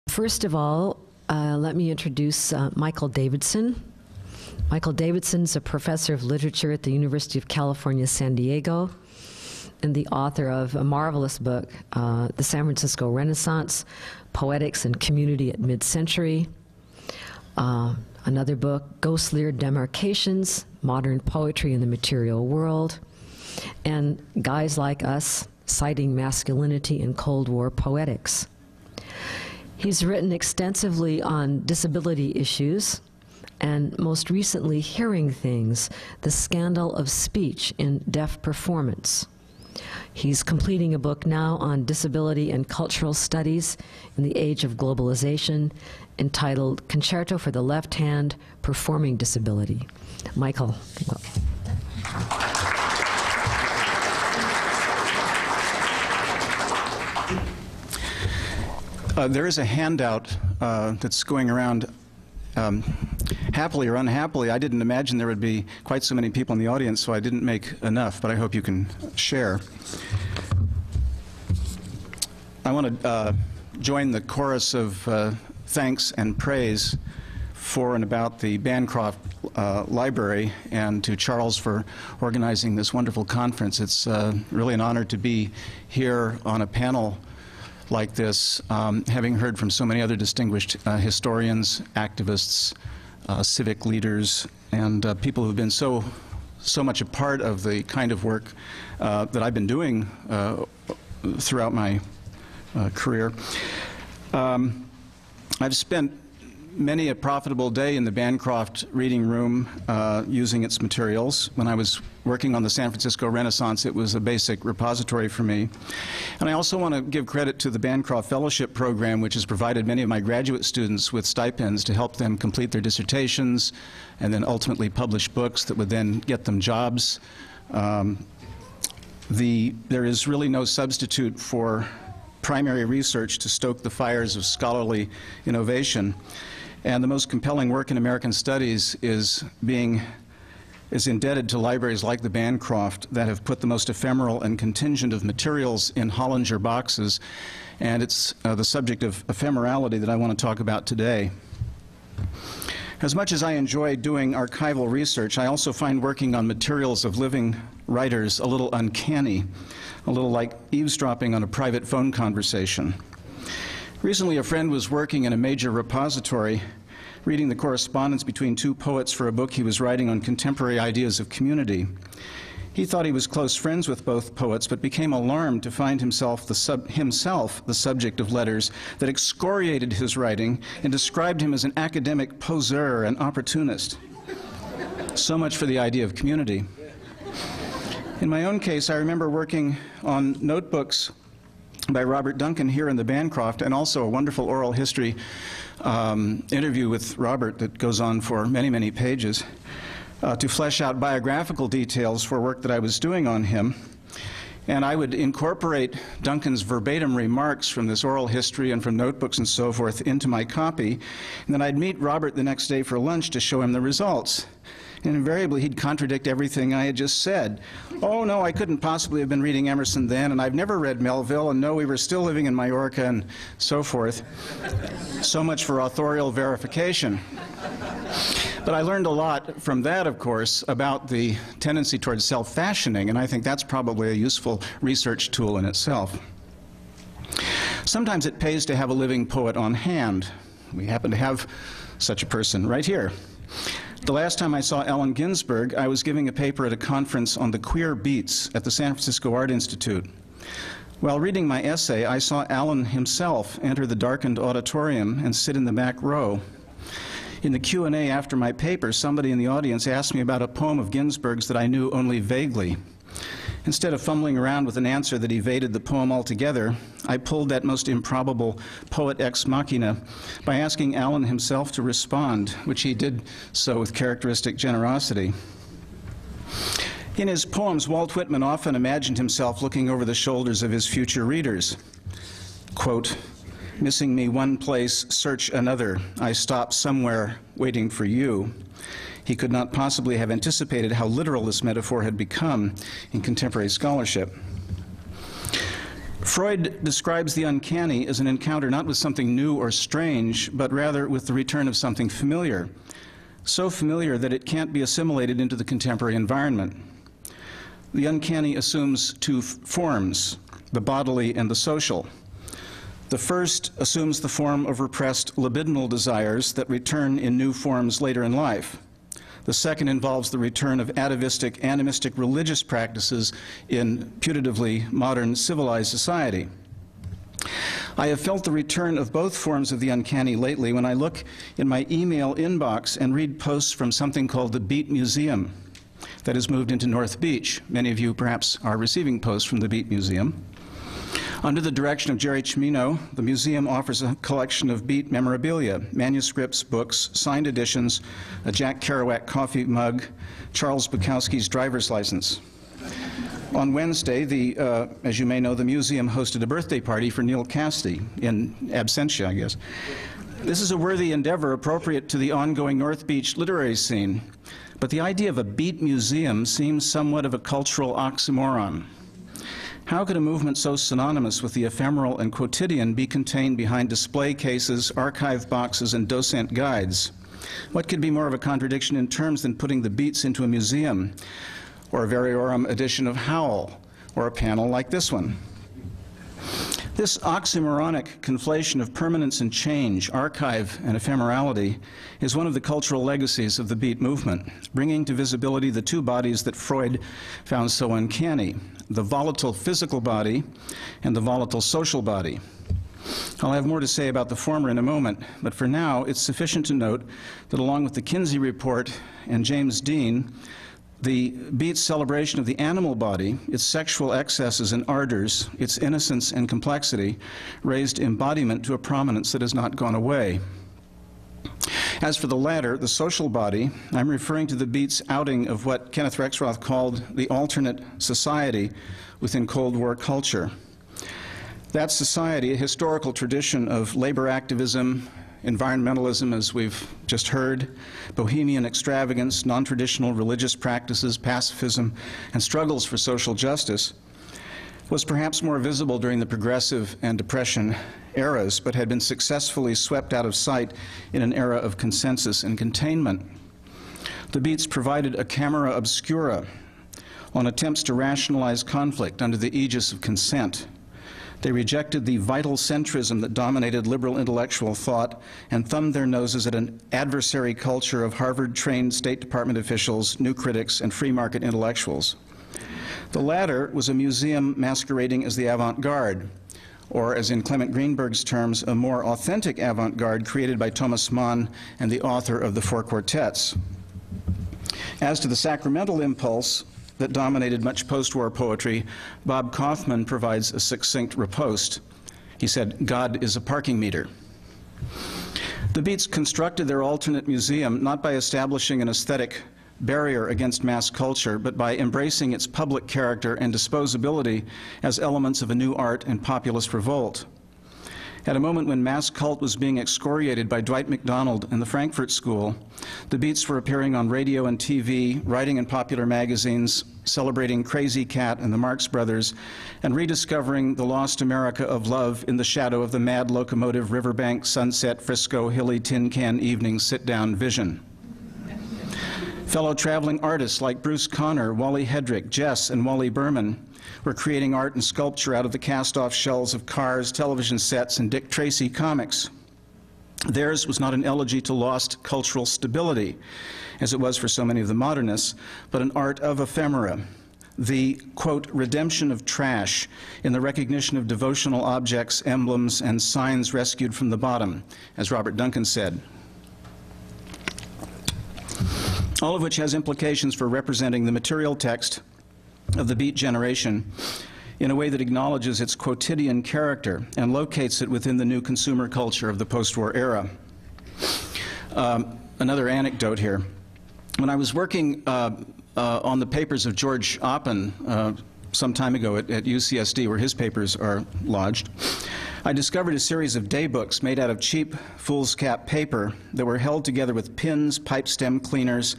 First of all, let me introduce Michael Davidson. Michael Davidson is a professor of literature at the University of California, San Diego, and the author of a marvelous book, The San Francisco Renaissance, Poetics and Community at Mid-Century. Another book, Ghostlier Demarcations, Modern Poetry in the Material World, and Guys Like Us, Citing Masculinity in Cold War Poetics. He's written extensively on disability issues, and most recently, Hearing Things, The Scandal of Speech in Deaf Performance. He's completing a book now on disability and cultural studies in the age of globalization, entitled Concerto for the Left Hand, Performing Disability. Michael. There is a handout that's going around. Happily or unhappily, I didn't imagine there would be quite so many people in the audience, so I didn't make enough, but I hope you can share. I want to join the chorus of thanks and praise for and about the Bancroft Library, and to Charles for organizing this wonderful conference. It's really an honor to be here on a panel like this, having heard from so many other distinguished historians, activists, civic leaders, and people who've been so much a part of the kind of work that I've been doing throughout my career. I've spent many a profitable day in the Bancroft reading room using its materials. When I was working on the San Francisco Renaissance, it was a basic repository for me. And I also want to give credit to the Bancroft Fellowship Program, which has provided many of my graduate students with stipends to help them complete their dissertations and then ultimately publish books that would then get them jobs. There is really no substitute for primary research to stoke the fires of scholarly innovation. And the most compelling work in American studies is indebted to libraries like the Bancroft that have put the most ephemeral and contingent of materials in Hollinger boxes. And it's the subject of ephemerality that I want to talk about today. As much as I enjoy doing archival research, I also find working on materials of living writers a little uncanny, a little like eavesdropping on a private phone conversation. Recently, a friend was working in a major repository, reading the correspondence between two poets for a book he was writing on contemporary ideas of community. He thought he was close friends with both poets, but became alarmed to find himself the subject of letters that excoriated his writing and described him as an academic poseur and opportunist. So much for the idea of community. In my own case, I remember working on notebooks by Robert Duncan here in the Bancroft, and also a wonderful oral history interview with Robert that goes on for many, many pages, to flesh out biographical details for work that I was doing on him. And I would incorporate Duncan's verbatim remarks from this oral history and from notebooks and so forth into my copy, and then I'd meet Robert the next day for lunch to show him the results. And invariably, he'd contradict everything I had just said. Oh, no, I couldn't possibly have been reading Emerson then, and I've never read Melville, and no, we were still living in Majorca, and so forth. So much for authorial verification. But I learned a lot from that, of course, about the tendency towards self-fashioning, and I think that's probably a useful research tool in itself. Sometimes it pays to have a living poet on hand. We happen to have such a person right here. The last time I saw Allen Ginsberg, I was giving a paper at a conference on the queer beats at the San Francisco Art Institute. While reading my essay, I saw Allen himself enter the darkened auditorium and sit in the back row. In the Q&A after my paper, somebody in the audience asked me about a poem of Ginsberg's that I knew only vaguely. Instead of fumbling around with an answer that evaded the poem altogether, I pulled that most improbable poet ex machina by asking Allen himself to respond, which he did so with characteristic generosity. In his poems, Walt Whitman often imagined himself looking over the shoulders of his future readers. Quote, "Missing me one place, search another. I stop somewhere waiting for you." He could not possibly have anticipated how literal this metaphor had become in contemporary scholarship. Freud describes the uncanny as an encounter not with something new or strange, but rather with the return of something familiar, so familiar that it can't be assimilated into the contemporary environment. The uncanny assumes two forms, the bodily and the social. The first assumes the form of repressed libidinal desires that return in new forms later in life. The second involves the return of atavistic, animistic religious practices in putatively modern civilized society. I have felt the return of both forms of the uncanny lately when I look in my email inbox and read posts from something called the Beat Museum that has moved into North Beach. Many of you perhaps are receiving posts from the Beat Museum. Under the direction of Jerry Cimino, the museum offers a collection of Beat memorabilia, manuscripts, books, signed editions, a Jack Kerouac coffee mug, Charles Bukowski's driver's license. On Wednesday, as you may know, the museum hosted a birthday party for Neil Cassidy, in absentia, I guess. This is a worthy endeavor appropriate to the ongoing North Beach literary scene, but the idea of a Beat museum seems somewhat of a cultural oxymoron. How could a movement so synonymous with the ephemeral and quotidian be contained behind display cases, archive boxes, and docent guides? What could be more of a contradiction in terms than putting the Beats into a museum, or a variorum edition of Howl, or a panel like this one? This oxymoronic conflation of permanence and change, archive and ephemerality, is one of the cultural legacies of the Beat movement, bringing to visibility the two bodies that Freud found so uncanny, the volatile physical body and the volatile social body. I'll have more to say about the former in a moment, but for now, it's sufficient to note that along with the Kinsey Report and James Dean, the Beat's celebration of the animal body, its sexual excesses and ardors, its innocence and complexity, raised embodiment to a prominence that has not gone away. As for the latter, the social body, I'm referring to the Beat's outing of what Kenneth Rexroth called the alternate society within Cold War culture. That society, a historical tradition of labor activism, environmentalism, as we've just heard, bohemian extravagance, non-traditional religious practices, pacifism, and struggles for social justice, was perhaps more visible during the Progressive and Depression eras, but had been successfully swept out of sight in an era of consensus and containment. The Beats provided a camera obscura on attempts to rationalize conflict under the aegis of consent. They rejected the vital centrism that dominated liberal intellectual thought and thumbed their noses at an adversary culture of Harvard-trained State Department officials, new critics, and free market intellectuals. The latter was a museum masquerading as the avant-garde, or as in Clement Greenberg's terms, a more authentic avant-garde created by Thomas Mann and the author of the Four Quartets. As to the sacramental impulse that dominated much post-war poetry, Bob Kaufman provides a succinct riposte. He said, "God is a parking meter." The Beats constructed their alternate museum not by establishing an aesthetic barrier against mass culture, but by embracing its public character and disposability as elements of a new art and populist revolt. At a moment when mass cult was being excoriated by Dwight MacDonald and the Frankfurt School, the Beats were appearing on radio and TV, writing in popular magazines, celebrating Crazy Cat and the Marx Brothers, and rediscovering the lost America of love in the shadow of the mad locomotive Riverbank, Sunset, Frisco, Hilly, Tin Can Evening sit-down vision. Fellow traveling artists like Bruce Conner, Wally Hedrick, Jess, and Wally Berman were creating art and sculpture out of the cast-off shells of cars, television sets, and Dick Tracy comics. Theirs was not an elegy to lost cultural stability, as it was for so many of the modernists, but an art of ephemera, the, quote, redemption of trash in the recognition of devotional objects, emblems, and signs rescued from the bottom, as Robert Duncan said. All of which has implications for representing the material text of the Beat generation in a way that acknowledges its quotidian character and locates it within the new consumer culture of the post-war era. Another anecdote here. When I was working on the papers of George Oppen some time ago at UCSD, where his papers are lodged, I discovered a series of daybooks made out of cheap foolscap paper that were held together with pins, pipe stem cleaners,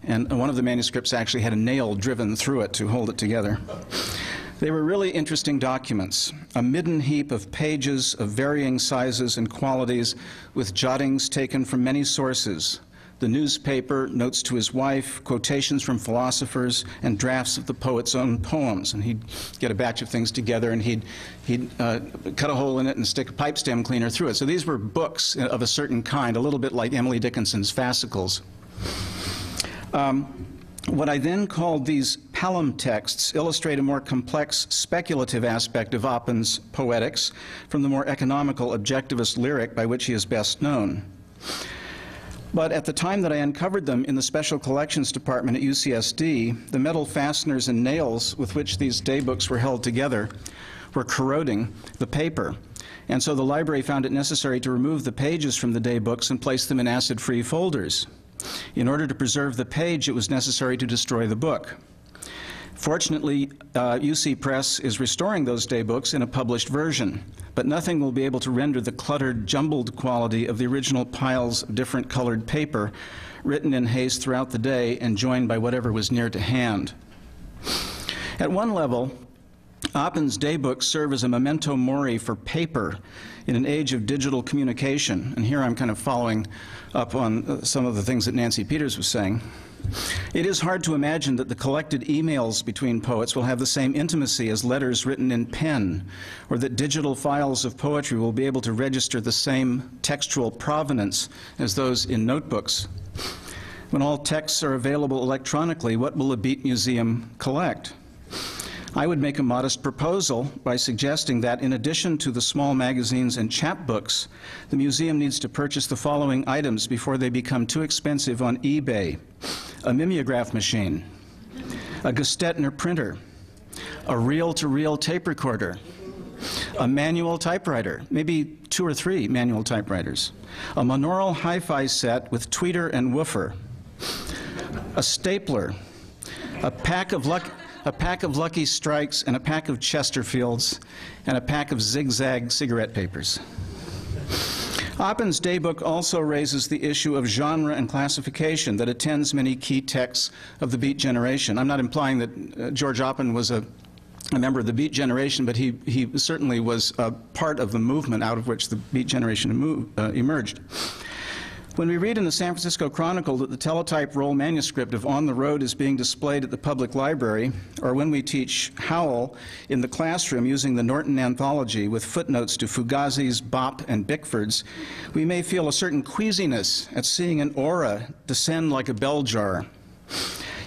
and one of the manuscripts actually had a nail driven through it to hold it together. They were really interesting documents, a midden heap of pages of varying sizes and qualities with jottings taken from many sources: the newspaper, notes to his wife, quotations from philosophers, and drafts of the poet's own poems. And he'd get a batch of things together, and he'd cut a hole in it and stick a pipe stem cleaner through it. So these were books of a certain kind, a little bit like Emily Dickinson's fascicles. What I then called these palimpsestes illustrate a more complex speculative aspect of Oppen's poetics from the more economical objectivist lyric by which he is best known. But at the time that I uncovered them in the Special Collections Department at UCSD, the metal fasteners and nails with which these daybooks were held together were corroding the paper. And so the library found it necessary to remove the pages from the daybooks and place them in acid-free folders. In order to preserve the page, it was necessary to destroy the book. Fortunately, UC Press is restoring those daybooks in a published version, but nothing will be able to render the cluttered, jumbled quality of the original piles of different colored paper, written in haste throughout the day and joined by whatever was near to hand. At one level, Oppen's daybooks serve as a memento mori for paper in an age of digital communication. And here I'm kind of following up on some of the things that Nancy Peters was saying. It is hard to imagine that the collected emails between poets will have the same intimacy as letters written in pen, or that digital files of poetry will be able to register the same textual provenance as those in notebooks. When all texts are available electronically, what will a Beat Museum collect? I would make a modest proposal by suggesting that in addition to the small magazines and chapbooks, the museum needs to purchase the following items before they become too expensive on eBay: a mimeograph machine, a Gestetner printer, a reel-to-reel tape recorder, a manual typewriter, maybe 2 or 3 manual typewriters, a monaural hi-fi set with tweeter and woofer, a stapler, a pack of Lucky Strikes, and a pack of Chesterfields, and a pack of zigzag cigarette papers. Oppen's daybook also raises the issue of genre and classification that attends many key texts of the Beat generation. I'm not implying that George Oppen was a member of the Beat generation, but he certainly was a part of the movement out of which the Beat generation emerged. When we read in the San Francisco Chronicle that the teletype roll manuscript of On the Road is being displayed at the public library, or when we teach Howl in the classroom using the Norton Anthology with footnotes to Fugazzi's, Bop, and Bickford's, we may feel a certain queasiness at seeing an aura descend like a bell jar.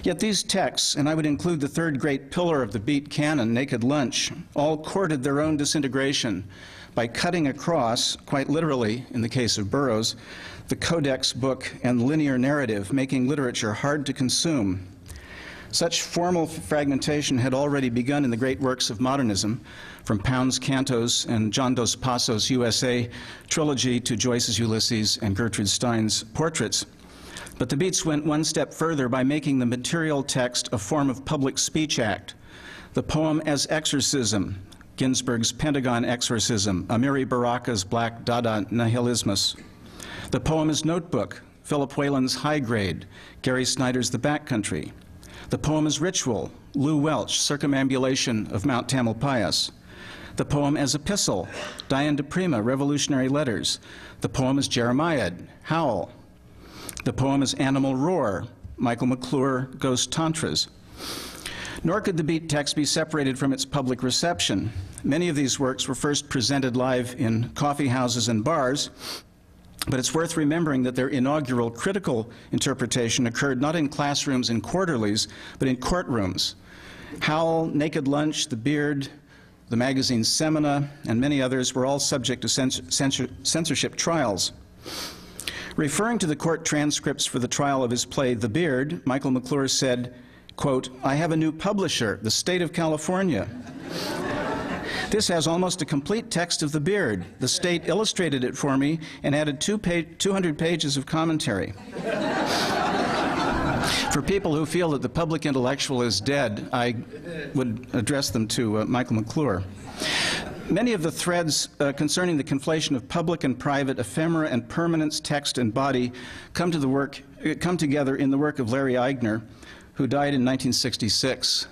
Yet these texts, and I would include the third great pillar of the Beat canon, Naked Lunch, all courted their own disintegration by cutting across, quite literally in the case of Burroughs, the codex book and linear narrative, making literature hard to consume. Such formal fragmentation had already begun in the great works of modernism, from Pound's Cantos and John Dos Passos' USA trilogy to Joyce's Ulysses and Gertrude Stein's Portraits. But the Beats went one step further by making the material text a form of public speech act. The poem as exorcism, Ginsberg's Pentagon Exorcism, Amiri Baraka's Black Dada Nihilismus. The poem is Notebook, Philip Whalen's High Grade, Gary Snyder's The Backcountry. The poem is Ritual, Lou Welch, Circumambulation of Mount Tamalpais. The poem as Epistle, Diane de Prima, Revolutionary Letters. The poem is Jeremiad, Howl. The poem is Animal Roar, Michael McClure, Ghost Tantras. Nor could the Beat text be separated from its public reception. Many of these works were first presented live in coffee houses and bars, but it's worth remembering that their inaugural critical interpretation occurred not in classrooms and quarterlies, but in courtrooms. Howl, Naked Lunch, The Beard, the magazine Semina, and many others were all subject to censorship trials. Referring to the court transcripts for the trial of his play The Beard, Michael McClure said, quote, "I have a new publisher, the state of California. This has almost a complete text of The Beard. The state illustrated it for me and added 200 pages of commentary." For people who feel that the public intellectual is dead, I would address them to Michael McClure. Many of the threads concerning the conflation of public and private, ephemera and permanence, text and body, come together in the work of Larry Eichner, who died in 1966.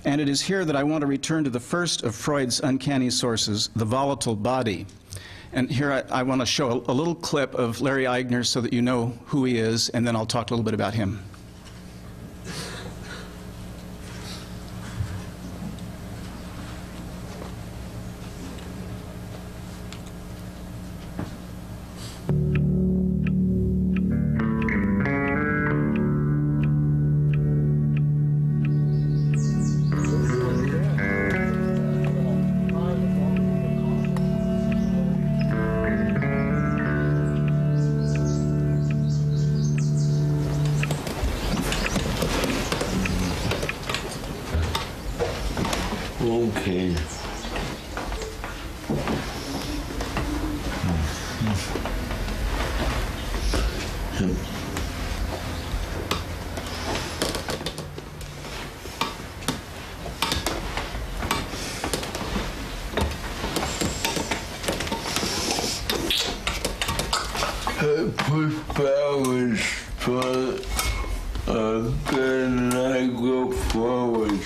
And it is here that I want to return to the first of Freud's uncanny sources, the volatile body. And here I want to show a little clip of Larry Eichner so that you know who he is, and then I'll talk a little bit about him. Okay. I push backwards, but then I go forward.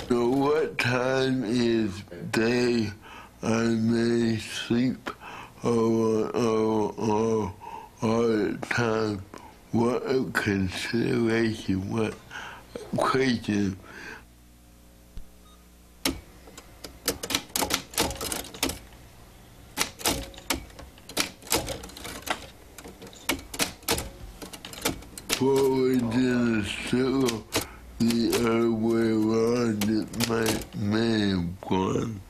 So what time is day I may sleep all the time? What a consideration, what a question. Forward in the circle, the other way around, it may have gone.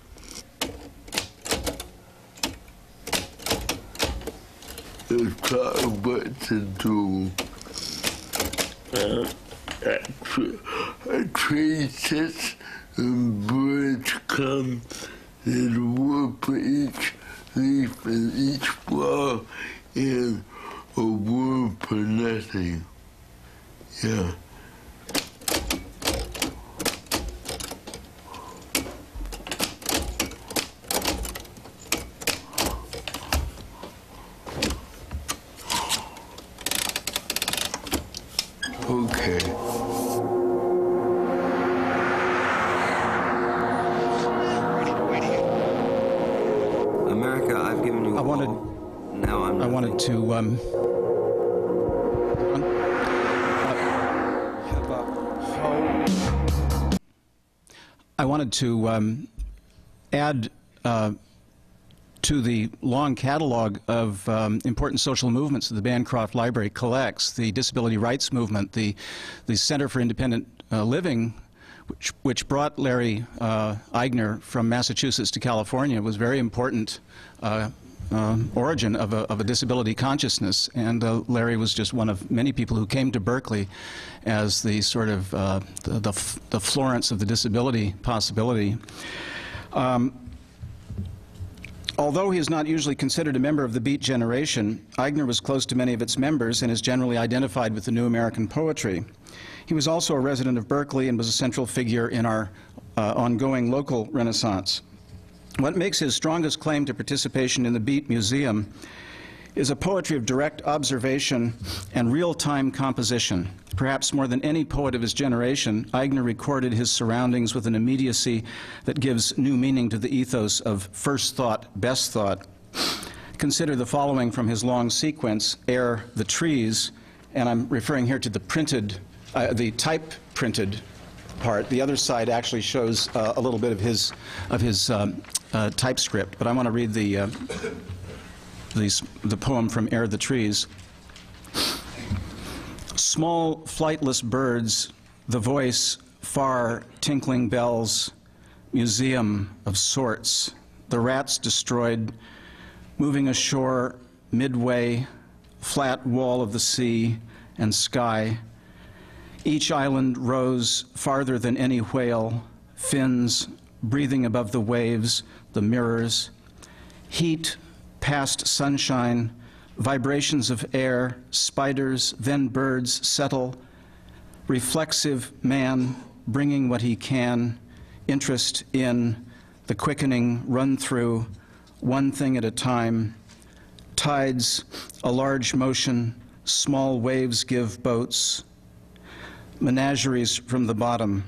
Let's talk what to do. A tree sits and birds come. There's wood for each leaf and each flower, and a word for nothing. Yeah. Okay. America, I've given you I wanted to add to the long catalog of important social movements that the Bancroft Library collects, the disability rights movement, the Center for Independent Living, which brought Larry Eichner from Massachusetts to California, was very important origin of a disability consciousness, and Larry was just one of many people who came to Berkeley as the sort of the Florence of the disability possibility. Although he is not usually considered a member of the Beat generation, Eichner was close to many of its members and is generally identified with the new American poetry. He was also a resident of Berkeley and was a central figure in our ongoing local Renaissance. What makes his strongest claim to participation in the Beat Museum is a poetry of direct observation and real-time composition. Perhaps more than any poet of his generation, Eichner recorded his surroundings with an immediacy that gives new meaning to the ethos of first thought, best thought. Consider the following from his long sequence, Ere the Trees, and I'm referring here to the printed, the type-printed part. The other side actually shows a little bit of his typescript, but I want to read the poem from Ere the Trees. Small flightless birds, the voice, far tinkling bells, museum of sorts, the rats destroyed, moving ashore midway, flat wall of the sea and sky. Each island rose farther than any whale, fins breathing above the waves, the mirrors, heat past sunshine, vibrations of air, spiders, then birds settle, reflexive man bringing what he can, interest in, the quickening run through, one thing at a time, tides, a large motion, small waves give boats, menageries from the bottom,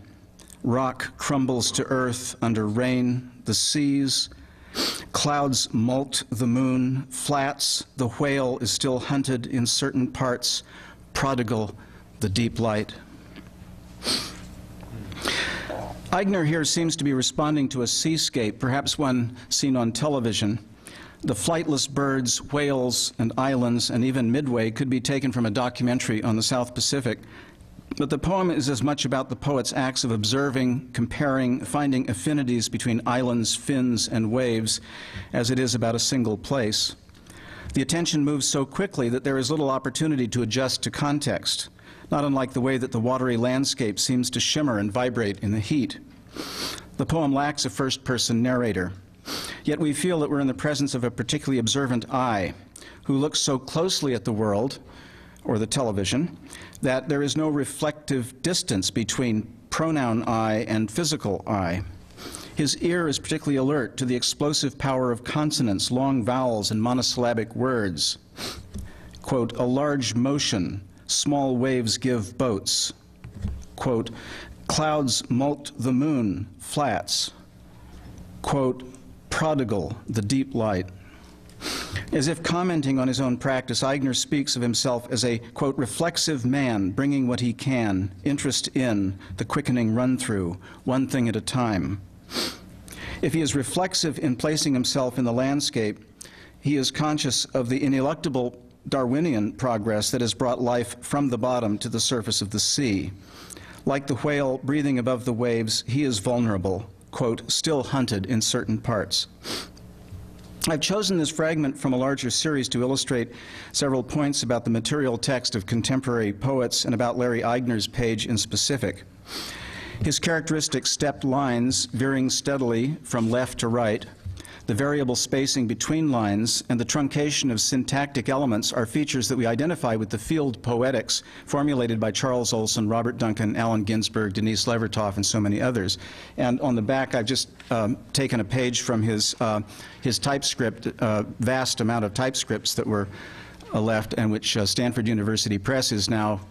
rock crumbles to earth under rain, the seas, clouds molt the moon, flats, the whale is still hunted in certain parts, prodigal, the deep light. Eichner here seems to be responding to a seascape, perhaps one seen on television. The flightless birds, whales, and islands, and even Midway could be taken from a documentary on the South Pacific. But the poem is as much about the poet's acts of observing, comparing, finding affinities between islands, fins, and waves as it is about a single place. The attention moves so quickly that there is little opportunity to adjust to context, not unlike the way that the watery landscape seems to shimmer and vibrate in the heat. The poem lacks a first-person narrator, yet we feel that we're in the presence of a particularly observant eye who looks so closely at the world, or the television, that there is no reflective distance between pronoun I and physical I. His ear is particularly alert to the explosive power of consonants, long vowels, and monosyllabic words. Quote, a large motion, small waves give boats. Quote, clouds molt the moon, flats. Quote, prodigal, the deep light. As if commenting on his own practice, Eichner speaks of himself as a, quote, reflexive man, bringing what he can, interest in, the quickening run-through, one thing at a time. If he is reflexive in placing himself in the landscape, he is conscious of the ineluctable Darwinian progress that has brought life from the bottom to the surface of the sea. Like the whale breathing above the waves, he is vulnerable, quote, still hunted in certain parts. I've chosen this fragment from a larger series to illustrate several points about the material text of contemporary poets and about Larry Eichner's page in specific. His characteristic stepped lines veering steadily from left to right, the variable spacing between lines, and the truncation of syntactic elements are features that we identify with the field poetics formulated by Charles Olson, Robert Duncan, Allen Ginsberg, Denise Levertov, and so many others. And on the back, I've just taken a page from his TypeScript, vast amount of TypeScripts that were left, and which Stanford University Press is now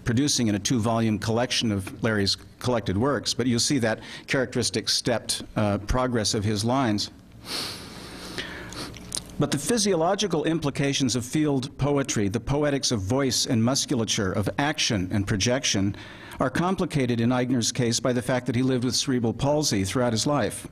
producing in a 2-volume collection of Larry's collected works. But you'll see that characteristic stepped progress of his lines. But the physiological implications of field poetry, the poetics of voice and musculature, of action and projection, are complicated in Eichner's case by the fact that he lived with cerebral palsy throughout his life.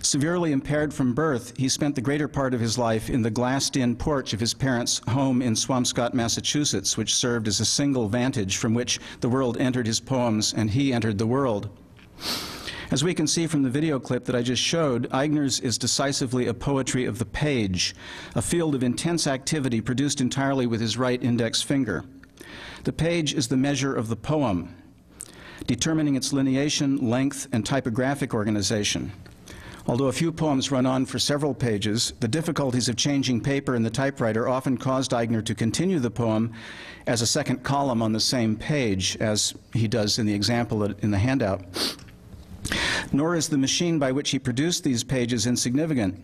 Severely impaired from birth, he spent the greater part of his life in the glassed-in porch of his parents' home in Swampscott, Massachusetts, which served as a single vantage from which the world entered his poems and he entered the world. As we can see from the video clip that I just showed, Eichner's is decisively a poetry of the page, a field of intense activity produced entirely with his right index finger. The page is the measure of the poem, determining its lineation, length, and typographic organization. Although a few poems run on for several pages, the difficulties of changing paper in the typewriter often caused Eichner to continue the poem as a second column on the same page, as he does in the example in the handout. Nor is the machine by which he produced these pages insignificant.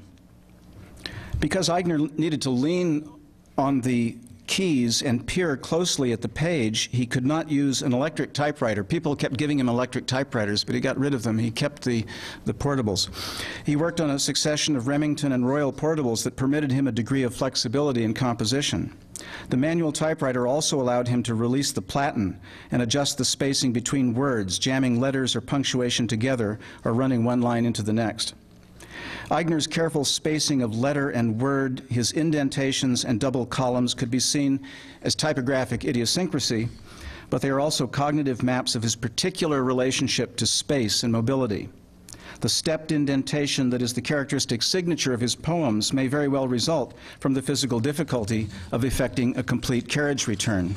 Because Eichner needed to lean on the keys and peer closely at the page, he could not use an electric typewriter. People kept giving him electric typewriters, but he got rid of them. He kept the portables. He worked on a succession of Remington and Royal portables that permitted him a degree of flexibility in composition. The manual typewriter also allowed him to release the platen and adjust the spacing between words, jamming letters or punctuation together or running one line into the next. Eichner's careful spacing of letter and word, his indentations and double columns could be seen as typographic idiosyncrasy, but they are also cognitive maps of his particular relationship to space and mobility. The stepped indentation that is the characteristic signature of his poems may very well result from the physical difficulty of effecting a complete carriage return.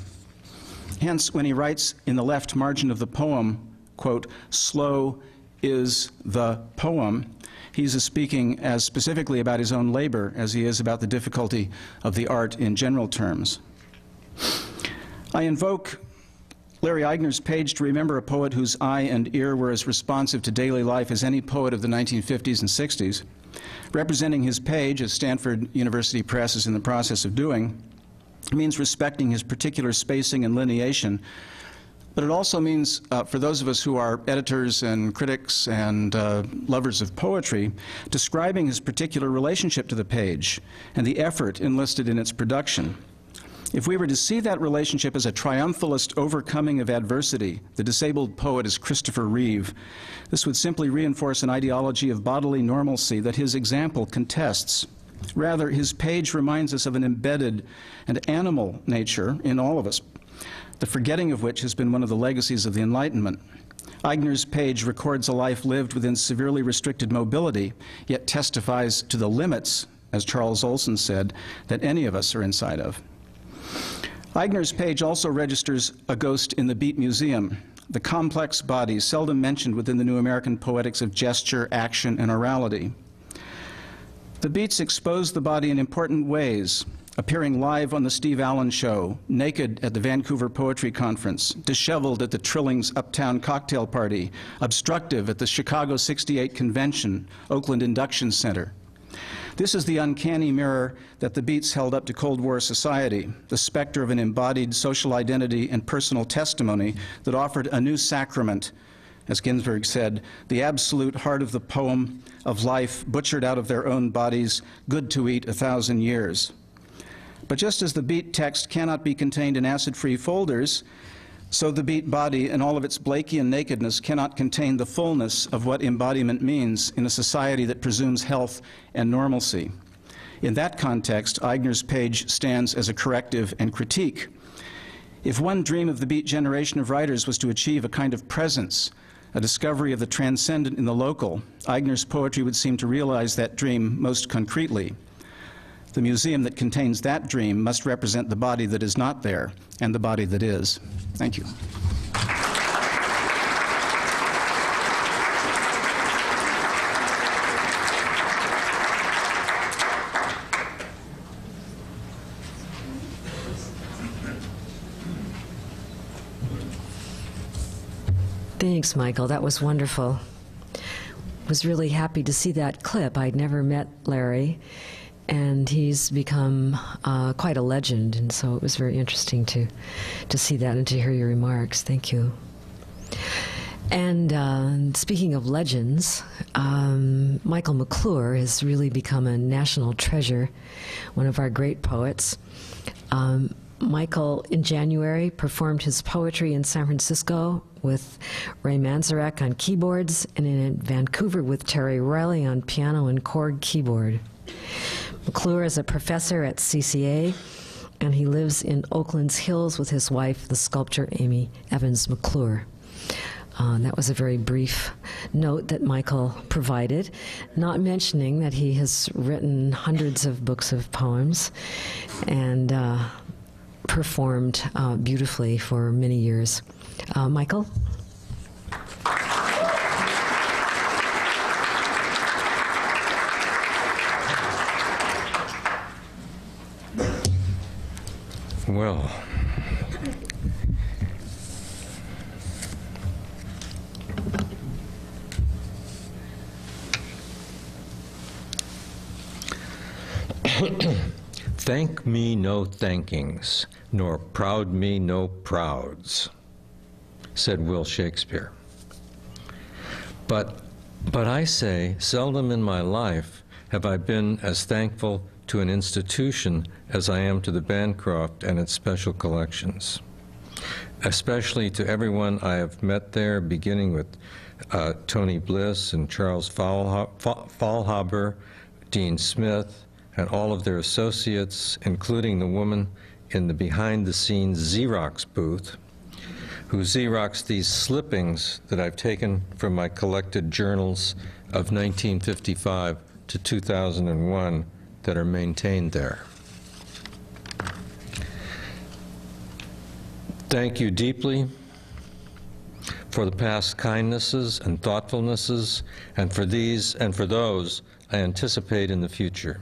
Hence, when he writes in the left margin of the poem, quote, "Slow is the poem," he's speaking as specifically about his own labor as he is about the difficulty of the art in general terms. I invoke Larry Eichner's page to remember a poet whose eye and ear were as responsive to daily life as any poet of the 1950s and 60s. Representing his page, as Stanford University Press is in the process of doing, means respecting his particular spacing and lineation, but it also means, for those of us who are editors and critics and lovers of poetry, describing his particular relationship to the page and the effort enlisted in its production. If we were to see that relationship as a triumphalist overcoming of adversity, the disabled poet is Christopher Reeve, this would simply reinforce an ideology of bodily normalcy that his example contests. Rather, his page reminds us of an embedded and animal nature in all of us, the forgetting of which has been one of the legacies of the Enlightenment. Eichner's page records a life lived within severely restricted mobility, yet testifies to the limits, as Charles Olson said, that any of us are inside of. Eichner's page also registers a ghost in the Beat Museum, the complex body seldom mentioned within the New American poetics of gesture, action, and orality. The Beats expose the body in important ways, appearing live on the Steve Allen Show, naked at the Vancouver Poetry Conference, disheveled at the Trilling's Uptown Cocktail Party, obstructive at the Chicago '68 Convention, Oakland Induction Center. This is the uncanny mirror that the Beats held up to Cold War society, the specter of an embodied social identity and personal testimony that offered a new sacrament, as Ginsberg said, the absolute heart of the poem of life butchered out of their own bodies, good to eat 1,000 years. But just as the Beat text cannot be contained in acid-free folders, so the Beat body in all of its Blakean nakedness cannot contain the fullness of what embodiment means in a society that presumes health and normalcy. In that context, Eichner's page stands as a corrective and critique. If one dream of the Beat generation of writers was to achieve a kind of presence, a discovery of the transcendent in the local, Eichner's poetry would seem to realize that dream most concretely. The museum that contains that dream must represent the body that is not there and the body that is. Thank you. Thanks, Michael. That was wonderful. Was really happy to see that clip. I'd never met Larry, and he's become quite a legend, and so it was very interesting to see that and to hear your remarks. Thank you. And speaking of legends, Michael McClure has really become a national treasure, one of our great poets. Michael, in January, performed his poetry in San Francisco with Ray Manzarek on keyboards, and in Vancouver with Terry Riley on piano and chord keyboard. McClure is a professor at CCA, and he lives in Oakland's Hills with his wife, the sculptor Amy Evans McClure. That was a very brief note that Michael provided, not mentioning that he has written hundreds of books of poems and performed beautifully for many years. Michael? Well, thank me no thankings, nor proud me no prouds, said Will Shakespeare. But I say, seldom in my life have I been as thankful to an institution as I am to the Bancroft and its special collections, especially to everyone I have met there, beginning with Tony Bliss and Charles Faulhaber, Dean Smith, and all of their associates, including the woman in the behind-the-scenes Xerox booth, who Xeroxed these slippings that I've taken from my collected journals of 1955 to 2001 that are maintained there. Thank you deeply for the past kindnesses and thoughtfulnesses, and for these and for those I anticipate in the future.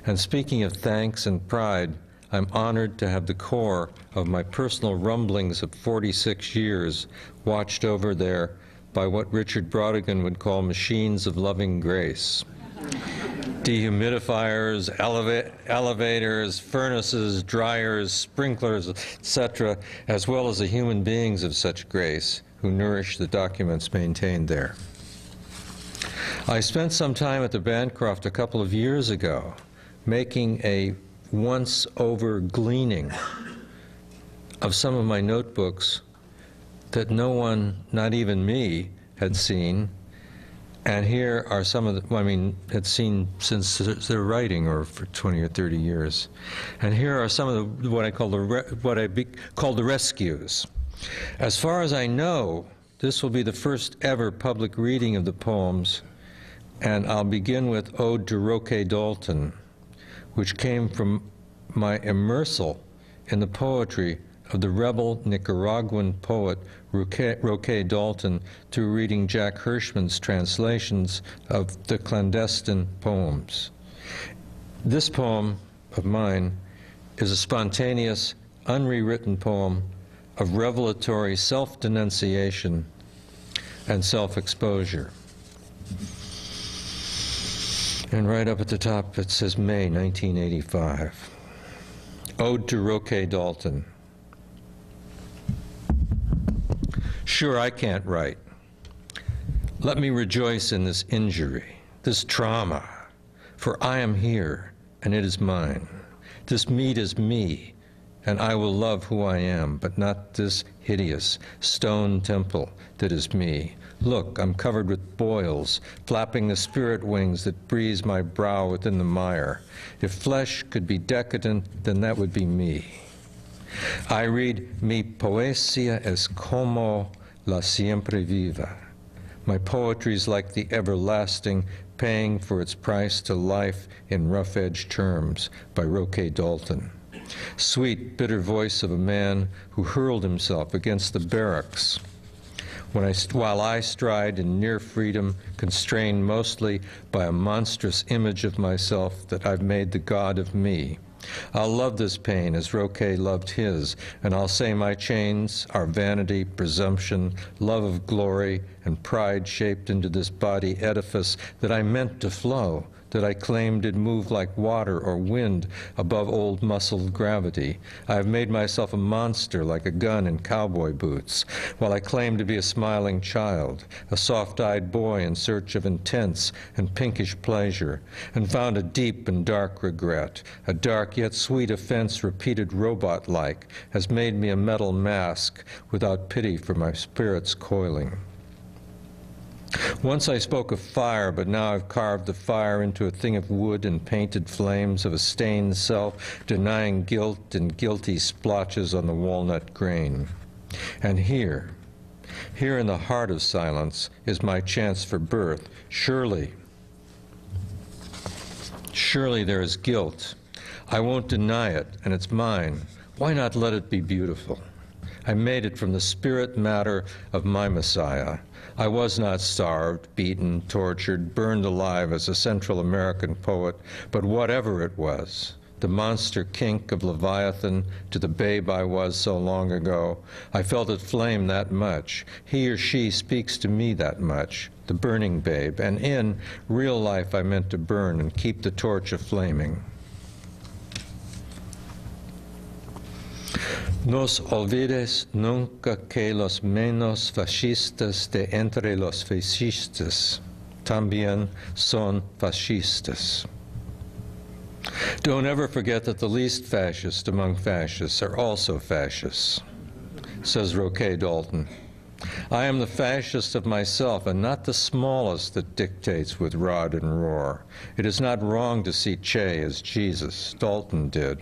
And speaking of thanks and pride, I'm honored to have the core of my personal rumblings of 46 years watched over there by what Richard Brautigan would call machines of loving grace. Dehumidifiers, elevators, furnaces, dryers, sprinklers, etc., as well as the human beings of such grace who nourish the documents maintained there. I spent some time at the Bancroft a couple of years ago making a once-over gleaning of some of my notebooks that no one, not even me, had seen. And here are some of the, I mean, had seen since their writing, or for 20 or 30 years. And here are some of the, what I call the rescues. As far as I know, this will be the first ever public reading of the poems, and I'll begin with Ode to Roque Dalton, which came from my immersal in the poetry of the rebel Nicaraguan poet Roque Dalton through reading Jack Hirschman's translations of the clandestine poems. This poem of mine is a spontaneous, unrewritten poem of revelatory self-denunciation and self-exposure. And right up at the top it says May 1985. Ode to Roque Dalton. Sure, I can't write. Let me rejoice in this injury, this trauma, for I am here, and it is mine. This meat is me, and I will love who I am, but not this hideous stone temple that is me. Look, I'm covered with boils, flapping the spirit wings that breeze my brow within the mire. If flesh could be decadent, then that would be me. I read, mi poesia es como la siempre viva. My poetry's like the everlasting, paying for its price to life in rough-edged terms, by Roque Dalton. Sweet, bitter voice of a man who hurled himself against the barracks, while I stride in near freedom, constrained mostly by a monstrous image of myself that I've made the god of me. I'll love this pain as Roque loved his, and I'll say my chains are vanity, presumption, love of glory, and pride shaped into this body edifice that I meant to flow, that I claimed did move like water or wind above old muscled gravity. I have made myself a monster like a gun in cowboy boots, while I claim to be a smiling child, a soft-eyed boy in search of intense and pinkish pleasure, and found a deep and dark regret. A dark yet sweet offense repeated robot-like has made me a metal mask without pity for my spirit's coiling. Once I spoke of fire, but now I've carved the fire into a thing of wood and painted flames of a stained self, denying guilt and guilty splotches on the walnut grain. And here in the heart of silence, is my chance for birth. Surely there is guilt. I won't deny it, and it's mine. Why not let it be beautiful? I made it from the spirit matter of my Messiah. I was not starved, beaten, tortured, burned alive as a Central American poet, but whatever it was, the monster kink of Leviathan to the babe I was so long ago, I felt it flame that much. He or she speaks to me that much, the burning babe, and in real life I meant to burn and keep the torch aflaming. Nos olvides nunca que los menos fascistas de entre los fascistas también son fascistas. Don't ever forget that the least fascist among fascists are also fascists, says Roque Dalton. I am the fascist of myself, and not the smallest that dictates with rod and roar. It is not wrong to see Che as Jesus, Dalton did.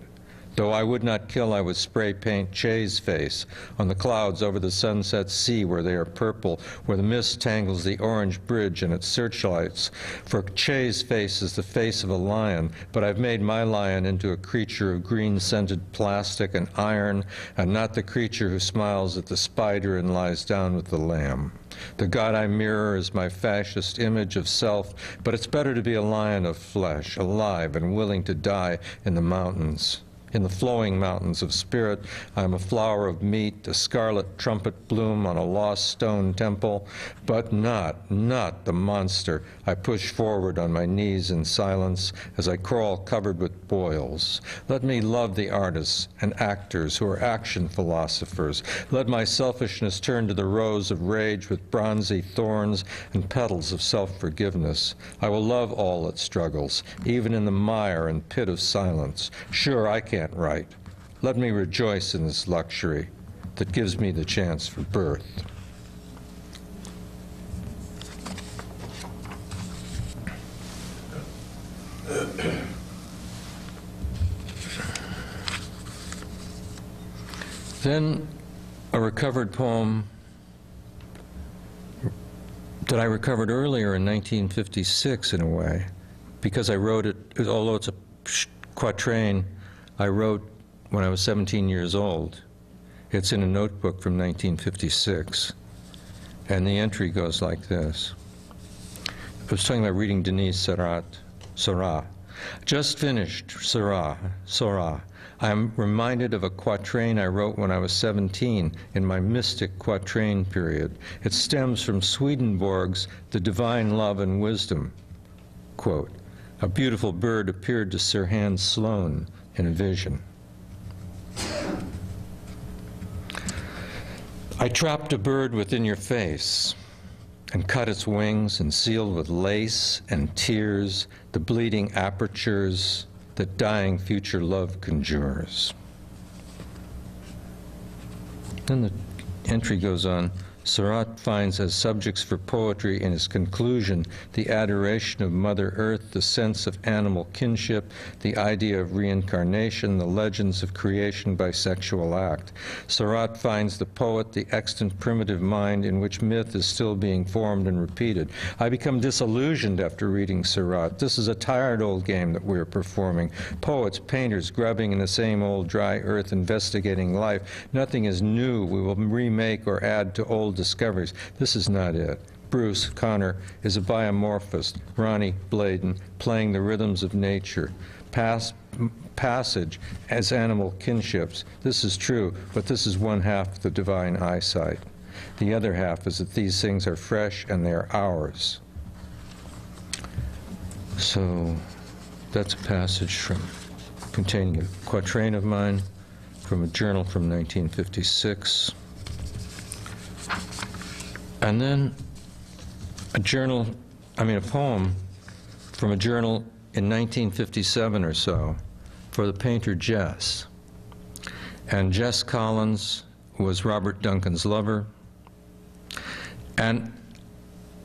Though I would not kill, I would spray paint Che's face on the clouds over the sunset sea where they are purple, where the mist tangles the orange bridge and its searchlights. For Che's face is the face of a lion, but I've made my lion into a creature of green-scented plastic and iron, and not the creature who smiles at the spider and lies down with the lamb. The God I mirror is my fascist image of self, but it's better to be a lion of flesh, alive and willing to die in the mountains. In the flowing mountains of spirit, I am a flower of meat, a scarlet trumpet bloom on a lost stone temple, but not the monster I push forward on my knees in silence as I crawl covered with boils. Let me love the artists and actors who are action philosophers. Let my selfishness turn to the rose of rage with bronzy thorns and petals of self-forgiveness. I will love all its struggles, even in the mire and pit of silence. Sure, I can't write. Let me rejoice in this luxury that gives me the chance for birth. Then a recovered poem that I recovered earlier in 1956 in a way, because I wrote it, although it's a quatrain I wrote when I was 17 years old. It's in a notebook from 1956. And the entry goes like this. I was talking about reading Denise Seurat. Just finished Seurat. I'm reminded of a quatrain I wrote when I was 17 in my mystic quatrain period. It stems from Swedenborg's The Divine Love and Wisdom. Quote, a beautiful bird appeared to Sir Hans Sloane in a vision. I trapped a bird within your face and cut its wings and sealed with lace and tears the bleeding apertures that dying future love conjures. Then the entry goes on. Seurat finds as subjects for poetry in his conclusion the adoration of Mother Earth, the sense of animal kinship, the idea of reincarnation, the legends of creation by sexual act. Seurat finds the poet the extant primitive mind in which myth is still being formed and repeated. I become disillusioned after reading Seurat. This is a tired old game that we're performing. Poets, painters, grubbing in the same old dry earth, investigating life. Nothing is new. We will remake or add to old discoveries. This is not it. Bruce Connor is a biomorphist, Ronnie Bladen playing the rhythms of nature. Passage as animal kinships. This is true, but this is one half the divine eyesight. The other half is that these things are fresh and they are ours. So that's a passage from containing a quatrain of mine from a journal from 1956. And then a poem from a journal in 1957 or so for the painter Jess. And Jess Collins was Robert Duncan's lover. And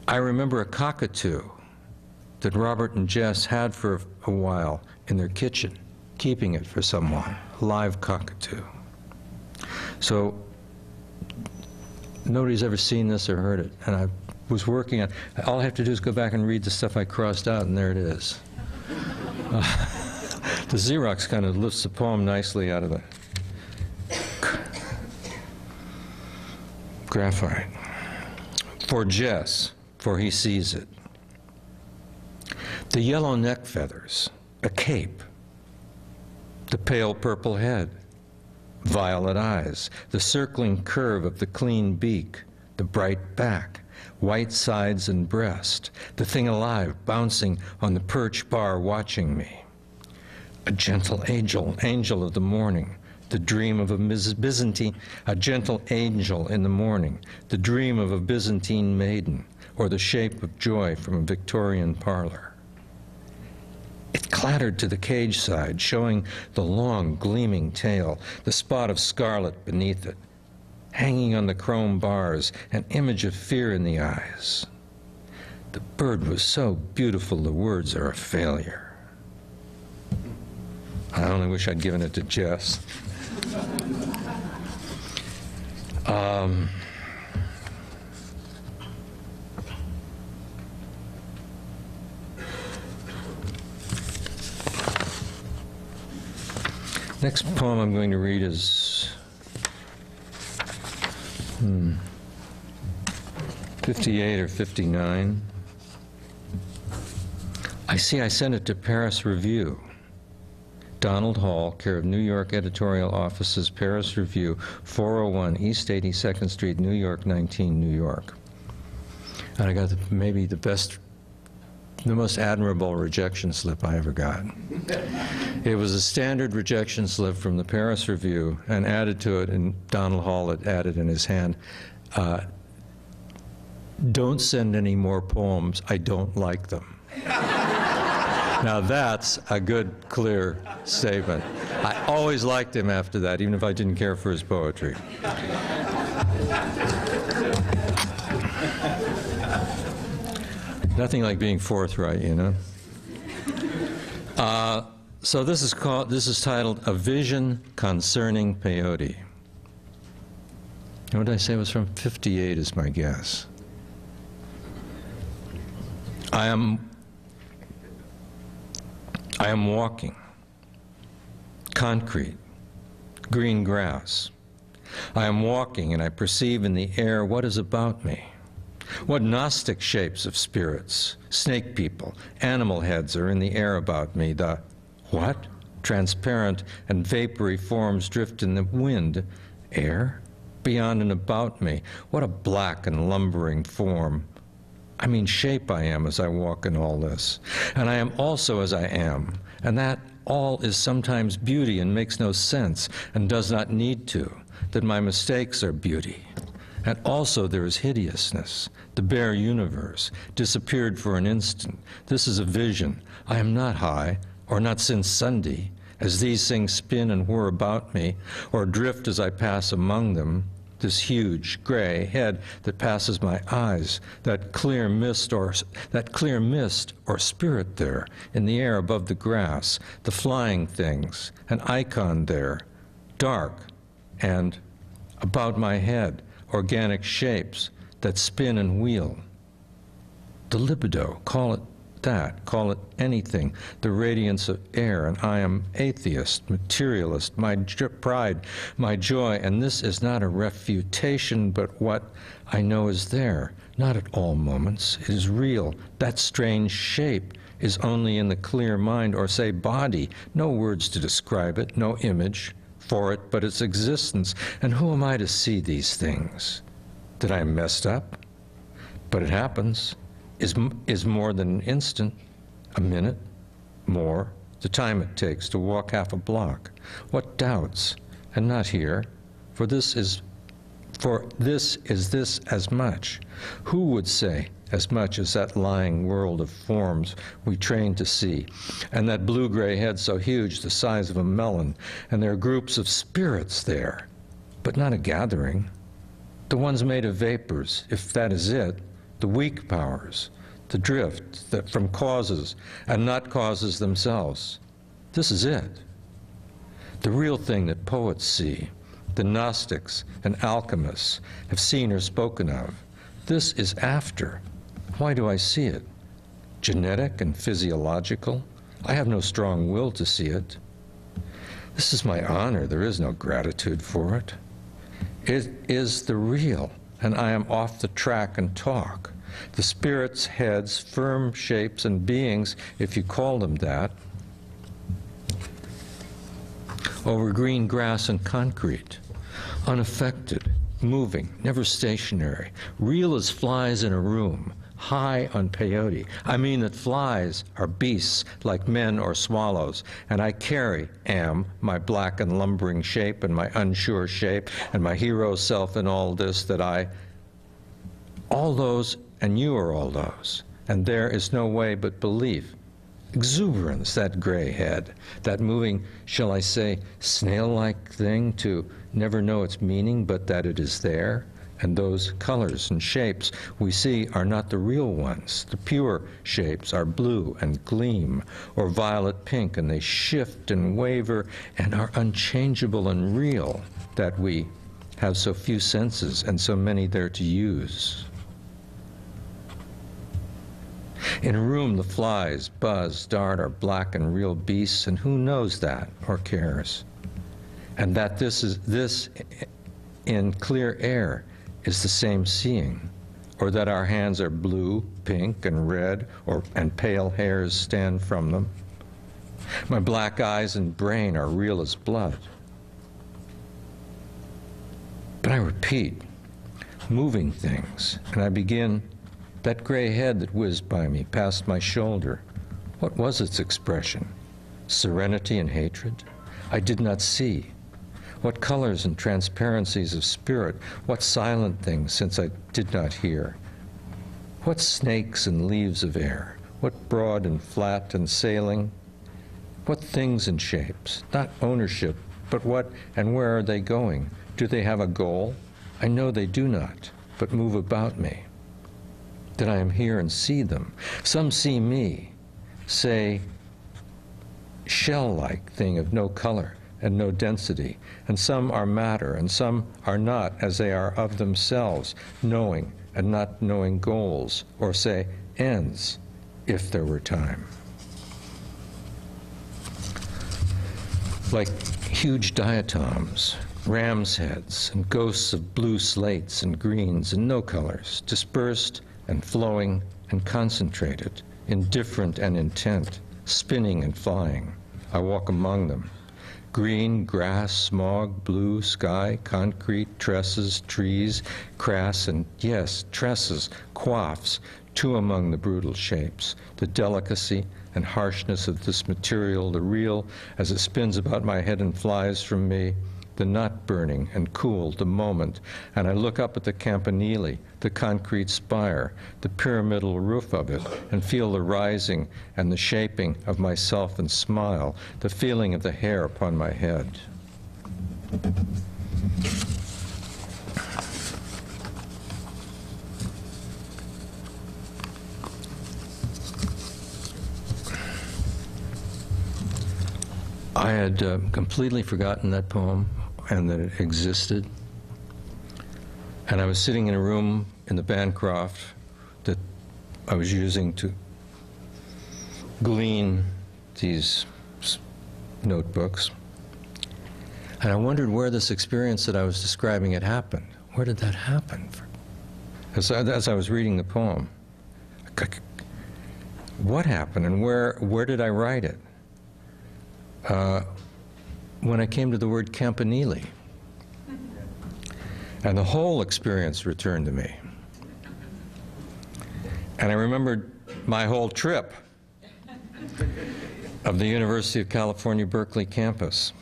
I remember a cockatoo that Robert and Jess had for a while in their kitchen, keeping it for someone, a live cockatoo. So nobody's ever seen this or heard it, and I was working on, all I have to do is go back and read the stuff I crossed out, and there it is. The Xerox kind of lifts the poem nicely out of the graphite. For Jess, for he sees it. The yellow neck feathers, a cape, the pale purple head, violet eyes, the circling curve of the clean beak, the bright back, white sides and breast, the thing alive bouncing on the perch bar watching me. A gentle angel of the morning, the dream of a Byzantine, a gentle angel in the morning, the dream of a Byzantine maiden, or the shape of joy from a Victorian parlor. It clattered to the cage side, showing the long, gleaming tail, the spot of scarlet beneath it, hanging on the chrome bars, an image of fear in the eyes. The bird was so beautiful, the words are a failure. I only wish I'd given it to Jess. Next poem I'm going to read is 58 or 59. I see I sent it to Paris Review. Donald Hall, care of New York Editorial Offices, Paris Review, 401 East 82nd Street, New York, 19, New York. And I got maybe the most admirable rejection slip I ever got. It was a standard rejection slip from the Paris Review, and added to it, and Donald Hall had added in his hand, don't send any more poems, I don't like them. Now that's a good, clear statement. I always liked him after that, even if I didn't care for his poetry. Nothing like being forthright, you know? So this is titled A Vision Concerning Peyote. What did I say it was from? 58 is my guess. I am walking, concrete, green grass. I am walking and I perceive in the air what is about me. What Gnostic shapes of spirits, snake people, animal heads are in the air about me. The what? Transparent and vapory forms drift in the wind. Air? Beyond and about me. What a black and lumbering form. I mean shape I am as I walk in all this. And I am also as I am. And that all is sometimes beauty and makes no sense and does not need to. That my mistakes are beauty. And also there is hideousness. The bare universe disappeared for an instant. This is a vision. I am not high, or not since Sunday, as these things spin and whir about me, or drift as I pass among them. This huge gray head that passes my eyes, that clear mist or spirit there in the air above the grass, the flying things, an icon there, dark, and about my head, organic shapes that spin and wheel. The libido, call it that, call it anything, the radiance of air, and I am atheist, materialist, my pride, my joy, and this is not a refutation, but what I know is there, not at all moments, it is real. That strange shape is only in the clear mind, or say body, no words to describe it, no image for it, but its existence. And who am I to see these things? That I am messed up? But it happens. Is more than an instant, a minute, more, the time it takes to walk half a block. What doubts? And not here, for this is this as much. Who would say as much as that lying world of forms we train to see, and that blue-gray head so huge the size of a melon, and there are groups of spirits there, but not a gathering. The ones made of vapors, if that is it, the weak powers, the drift that from causes and not causes themselves. This is it. The real thing that poets see, the Gnostics and alchemists have seen or spoken of. This is after. Why do I see it? Genetic and physiological? I have no strong will to see it. This is my honor. There is no gratitude for it. It is the real, and I am off the track and talk. The spirits' heads, firm shapes and beings, if you call them that, over green grass and concrete, unaffected, moving, never stationary, real as flies in a room, high on peyote. I mean that flies are beasts like men or swallows, and I am my black and lumbering shape and my unsure shape and my hero self and all this that all those, and you are all those, and there is no way but belief. Exuberance, that gray head, that moving, shall I say, snail-like thing to never know its meaning, but that it is there, and those colors and shapes we see are not the real ones. The pure shapes are blue and gleam, or violet pink, and they shift and waver and are unchangeable and real, that we have so few senses and so many there to use. In a room, the flies buzz, dart, are black and real beasts, and who knows that or cares? And that this in clear air is the same seeing, or that our hands are blue, pink, and red, and pale hairs stand from them. My black eyes and brain are real as blood. But I repeat, moving things, and I begin, that gray head that whizzed by me, past my shoulder, what was its expression? Serenity and hatred? I did not see. What colors and transparencies of spirit? What silent things, since I did not hear? What snakes and leaves of air? What broad and flat and sailing? What things and shapes? Not ownership, but what and where are they going? Do they have a goal? I know they do not, but move about me. That I am here and see them. Some see me, say, shell-like thing of no color and no density, and some are matter, and some are not as they are of themselves, knowing and not knowing goals, or say, ends, if there were time. Like huge diatoms, ram's heads, and ghosts of blue slates and greens and no colors, dispersed and flowing and concentrated, indifferent and intent, spinning and flying. I walk among them. Green, grass, smog, blue, sky, concrete, tresses, trees, crass, and yes, tresses, coifs, two among the brutal shapes, the delicacy and harshness of this material, the real, as it spins about my head and flies from me, the not burning and cool, the moment, and I look up at the campanile, the concrete spire, the pyramidal roof of it, and feel the rising and the shaping of myself and smile, the feeling of the hair upon my head. I had completely forgotten that poem and that it existed. And I was sitting in a room in the Bancroft that I was using to glean these notebooks. And I wondered where this experience that I was describing had happened. Where did that happen? As I was reading the poem, what happened and where did I write it? When I came to the word campanile. And the whole experience returned to me. And I remembered my whole trip of the University of California, Berkeley campus.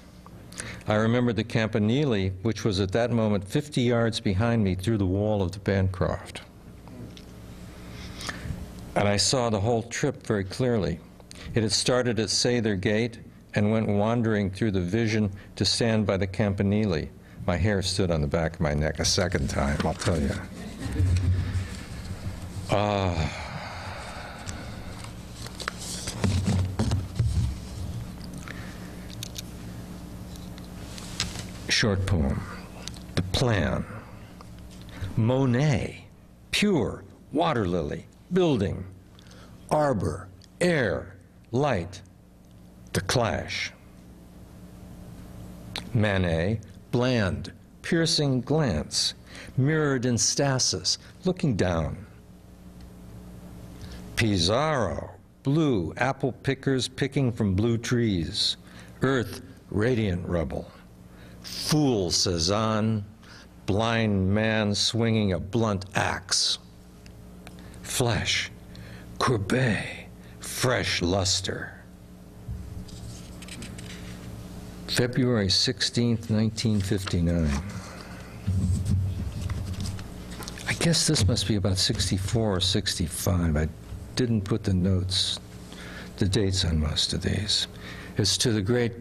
I remembered the campanile, which was at that moment 50 yards behind me through the wall of the Bancroft. And I saw the whole trip very clearly. It had started at Sather Gate and went wandering through the vision to stand by the campanile. My hair stood on the back of my neck a second time, I'll tell you. Short poem. The plan. Monet, pure, water lily, building, arbor, air, light, the clash. Manet, bland, piercing glance, mirrored in stasis, looking down. Pizarro, blue, apple pickers picking from blue trees, earth, radiant rubble. Fool Cézanne, blind man swinging a blunt axe. Flesh, Courbet, fresh luster. February 16th, 1959. I guess this must be about 64 or 65. I didn't put the dates on most of these. It's to the great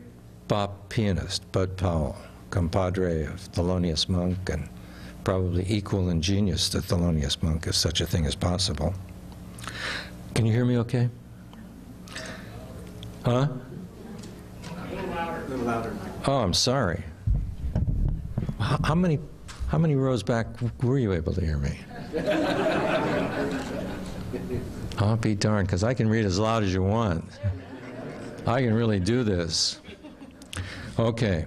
bop pianist, Bud Powell, compadre of Thelonious Monk and probably equal in genius to Thelonious Monk, if such a thing is possible. Can you hear me okay? Huh? A little louder. Oh, I'm sorry. How many rows back were you able to hear me? I'll be darned, because I can read as loud as you want. I can really do this. Okay.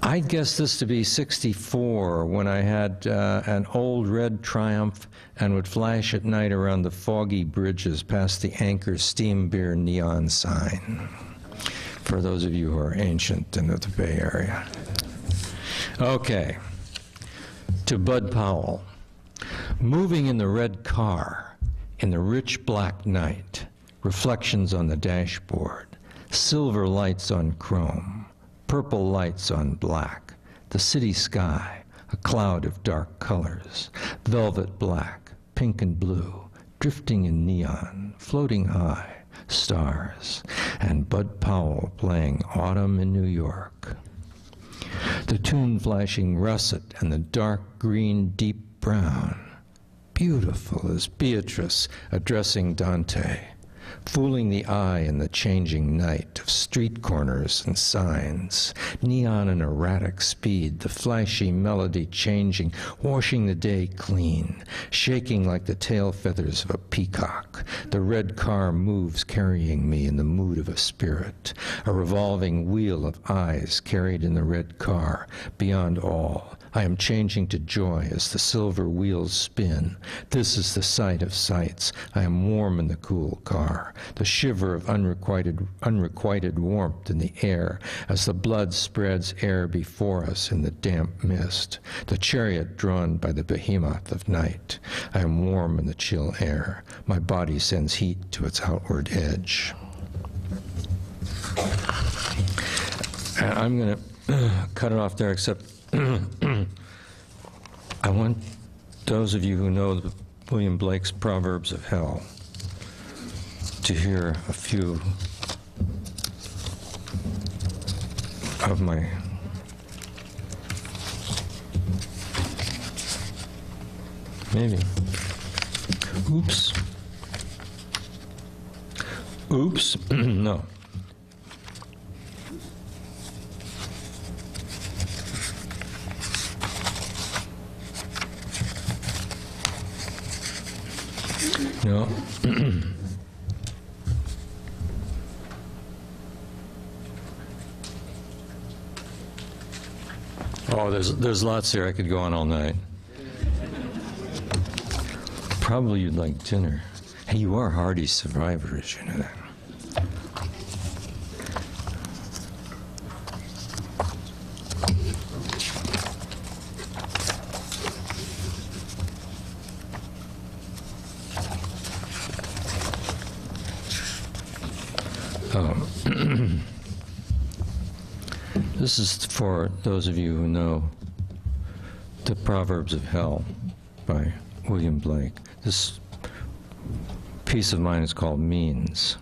I guess this to be 64 when I had an old red Triumph and would flash at night around the foggy bridges past the Anchor Steam Beer neon sign, for those of you who are ancient and of the Bay Area. Okay. To Bud Powell. Moving in the red car, in the rich black night, reflections on the dashboard, silver lights on chrome, purple lights on black, the city sky, a cloud of dark colors, velvet black, pink and blue, drifting in neon, floating high, stars, and Bud Powell playing Autumn in New York. The tune flashing russet and the dark green deep brown, beautiful as Beatrice addressing Dante, fooling the eye in the changing night of street corners and signs, neon and erratic speed, the flashy melody changing, washing the day clean, shaking like the tail feathers of a peacock. The red car moves, carrying me in the mood of a spirit, a revolving wheel of eyes carried in the red car. Beyond all, I am changing to joy as the silver wheels spin. This is the sight of sights. I am warm in the cool car, the shiver of unrequited warmth in the air as the blood spreads air before us in the damp mist, the chariot drawn by the behemoth of night. I am warm in the chill air. My body sends heat to its outward edge. And I'm going to cut it off there, except I want those of you who know William Blake's Proverbs of Hell to hear a few of my maybe. Oops. Oops. No. No. Oh, there's lots here. I could go on all night. Probably you'd like dinner. Hey, you are hardy survivors, you know that. This is for those of you who know the Proverbs of Hell by William Blake. This piece of mine is called Means.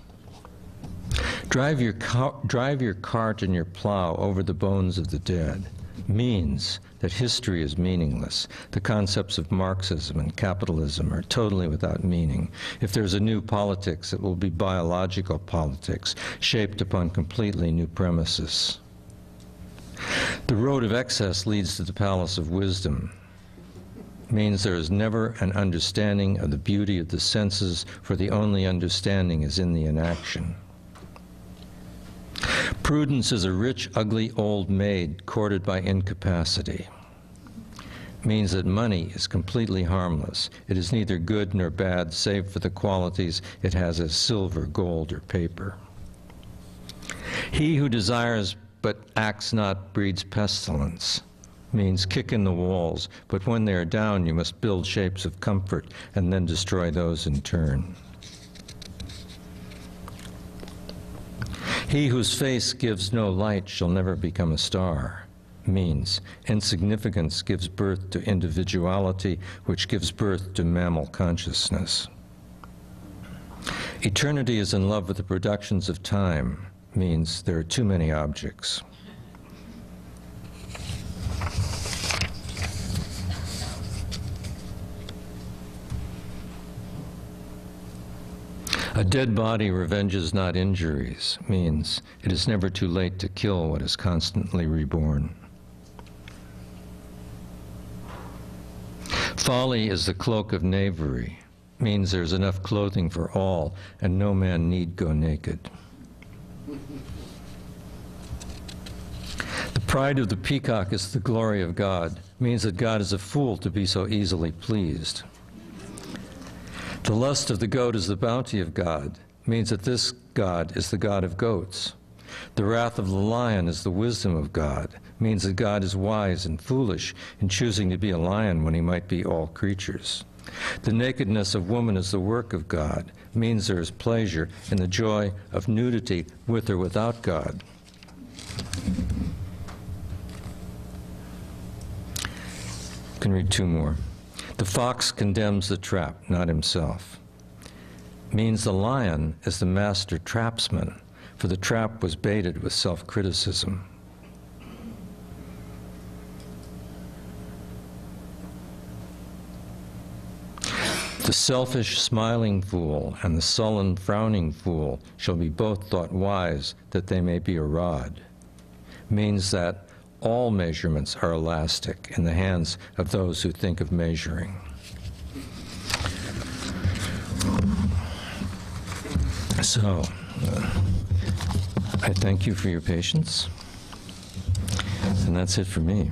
Drive your cart and your plow over the bones of the dead means that history is meaningless. The concepts of Marxism and capitalism are totally without meaning. If there's a new politics, it will be biological politics, shaped upon completely new premises. The road of excess leads to the palace of wisdom. Means there is never an understanding of the beauty of the senses, for the only understanding is in the inaction. Prudence is a rich, ugly old maid courted by incapacity. Means that money is completely harmless. It is neither good nor bad, save for the qualities it has as silver, gold, or paper. He who desires but acts not breeds pestilence. Means kick in the walls, but when they are down, you must build shapes of comfort and then destroy those in turn. He whose face gives no light shall never become a star. Means insignificance gives birth to individuality, which gives birth to mammal consciousness. Eternity is in love with the productions of time. Means there are too many objects. A dead body revenges not injuries means it is never too late to kill what is constantly reborn. Folly is the cloak of knavery, means there's enough clothing for all and no man need go naked. The pride of the peacock is the glory of God, means that God is a fool to be so easily pleased. The lust of the goat is the bounty of God, means that this God is the God of goats. The wrath of the lion is the wisdom of God, means that God is wise and foolish in choosing to be a lion when he might be all creatures. The nakedness of woman is the work of God, means there is pleasure in the joy of nudity with or without God. You can read two more. The fox condemns the trap, not himself. Means the lion is the master trapsman, for the trap was baited with self-criticism. The selfish smiling fool and the sullen frowning fool shall be both thought wise, that they may be a rod. Means that all measurements are elastic in the hands of those who think of measuring. So, I thank you for your patience, and that's it for me.